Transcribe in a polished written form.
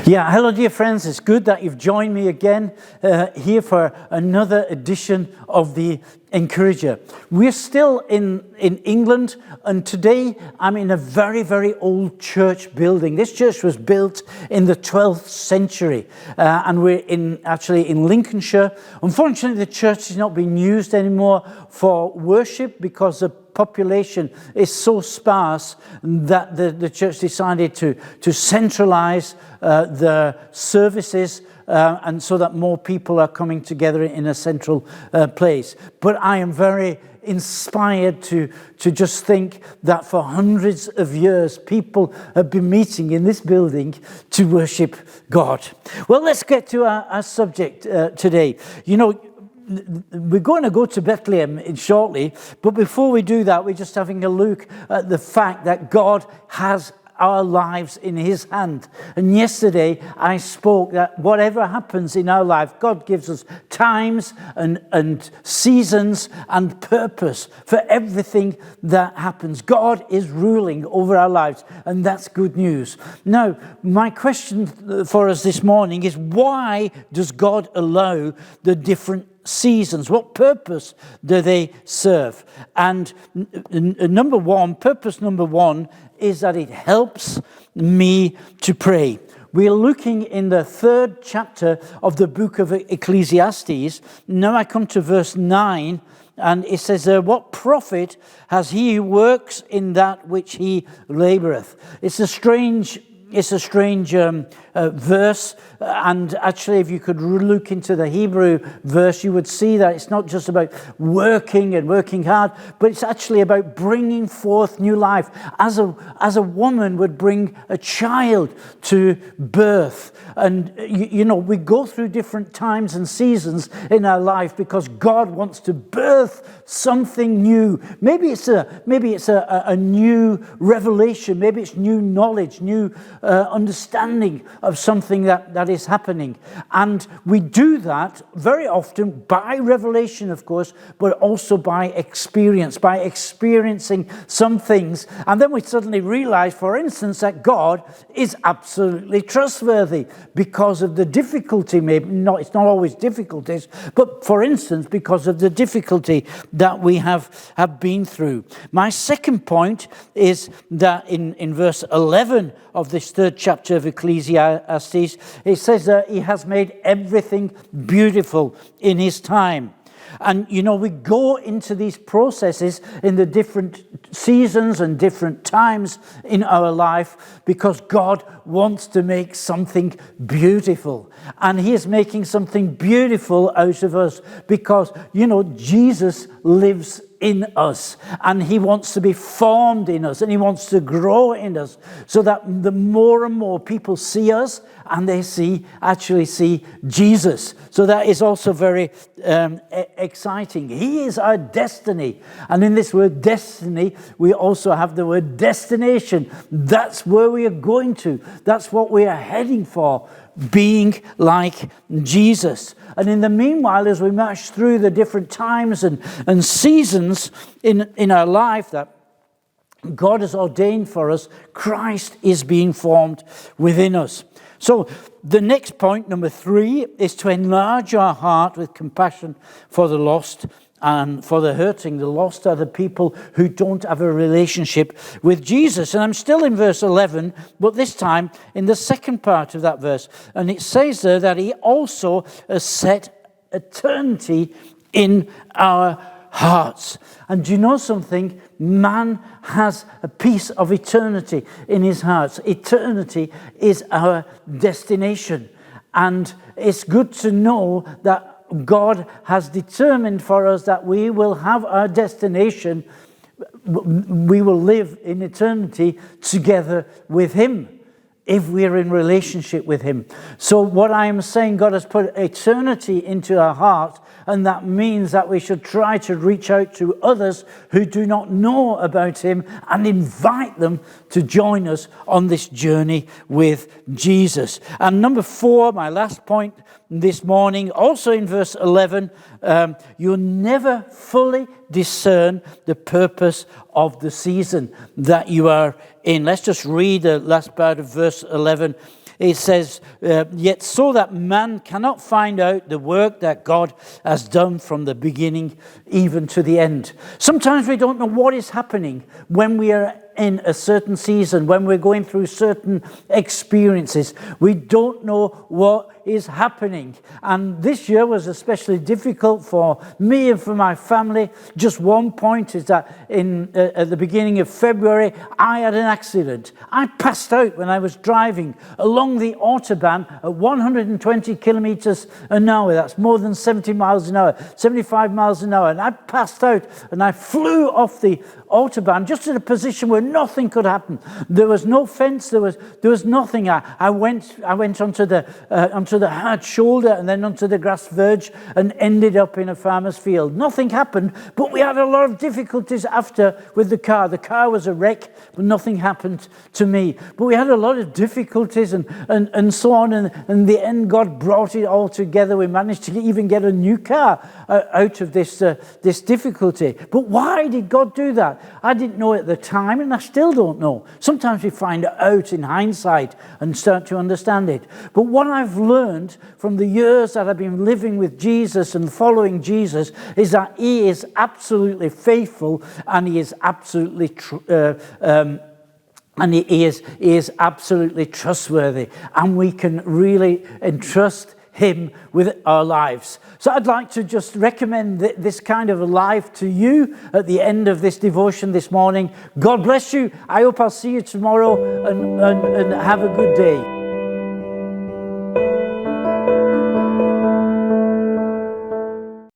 Yeah, hello dear friends, it's good that you've joined me again here for another edition of the Encourager. We're still in England, and today I'm in a very, very old church building. This church was built in the 12th century, and we're actually in Lincolnshire. Unfortunately, the church is not being used anymore for worship because the population is so sparse that the church decided to centralize the services and so that more people are coming together in a central place. But I am very inspired to just think that for hundreds of years people have been meeting in this building to worship God. Well, let's get to our subject today. You know, we're going to go to Bethlehem shortly, but before we do that, we're just having a look at the fact that God has our lives in his hand. And yesterday I spoke that whatever happens in our life, God gives us times and seasons and purpose for everything that happens. God is ruling over our lives, and that's good news. Now, my question for us this morning is, why does God allow the different seasons? What purpose do they serve? And purpose number one is that it helps me to pray. We're looking in the 3rd chapter of the book of Ecclesiastes. Now I come to verse 9, and it says, what profit has he who works in that which he laboureth? It's a strange verse, and actually if you could look into the Hebrew verse, you would see that it's not just about working and working hard, but it's actually about bringing forth new life, as a woman would bring a child to birth. And you know, we go through different times and seasons in our life because God wants to birth something new. Maybe it's a new revelation, maybe it's new knowledge, new understanding of something that is happening. And we do that very often by revelation, of course, but also by experience, by experiencing some things. And then we suddenly realize, for instance, that God is absolutely trustworthy because of the difficulty. Maybe not, it's not always difficulties, but for instance, because of the difficulty that we have been through. My second point is that in verse 11 of this 3rd chapter of Ecclesiastes, it says that he has made everything beautiful in his time. And, you know, we go into these processes in the different seasons and different times in our life because God wants to make something beautiful. And he is making something beautiful out of us because, you know, Jesus lives in us, and he wants to be formed in us, and he wants to grow in us, so that the more and more people see us, and they actually see Jesus. So that is also very exciting. He is our destiny, and in this word destiny, we also have the word destination. That's where we are going to. That's what we are heading for, being like Jesus. And in the meanwhile, as we march through the different times and seasons in our life that God has ordained for us, Christ is being formed within us. So the next point, number 3, is to enlarge our heart with compassion for the lost and for the hurting. The lost are the people who don't have a relationship with Jesus. And I'm still in verse 11, but this time in the second part of that verse. And it says there that he also has set eternity in our hearts. And do you know something? Man has a piece of eternity in his hearts. Eternity is our destination. And it's good to know that God has determined for us that we will have our destination. We will live in eternity together with him if we are in relationship with him. So what I am saying, God has put eternity into our heart, and that means that we should try to reach out to others who do not know about him and invite them to join us on this journey with Jesus. And number 4, my last point this morning, also in verse 11, you'll never fully discern the purpose of the season that you are in. Let's just read the last part of verse 11. it says, yet so that man cannot find out the work that God has done from the beginning even to the end. Sometimes we don't know what is happening when we are in a certain season, when we're going through certain experiences. We don't know what is happening. And this year was especially difficult for me and for my family. Just one point is that at the beginning of February, I had an accident. I passed out when I was driving along the Autobahn at 120 kilometers an hour. That's more than 70 miles an hour, 75 miles an hour. And I passed out and I flew off the Autobahn just in a position where nothing could happen. There was no fence. There was nothing. I went onto the hard shoulder and then onto the grass verge and ended up in a farmer's field. Nothing happened, but we had a lot of difficulties after with the car. The car was a wreck, but nothing happened to me. But we had a lot of difficulties and so on. And in the end, God brought it all together. We managed to even get a new car out of this difficulty. But why did God do that? I didn't know at the time, and I still don't know. Sometimes we find it out in hindsight and start to understand it. But what I've learned from the years that I've been living with Jesus and following Jesus is that he is absolutely faithful, and he is absolutely he is absolutely trustworthy, and we can really entrust him with our lives. So I'd like to just recommend this kind of a life to you at the end of this devotion this morning. God bless you. I hope I'll see you tomorrow, and have a good day.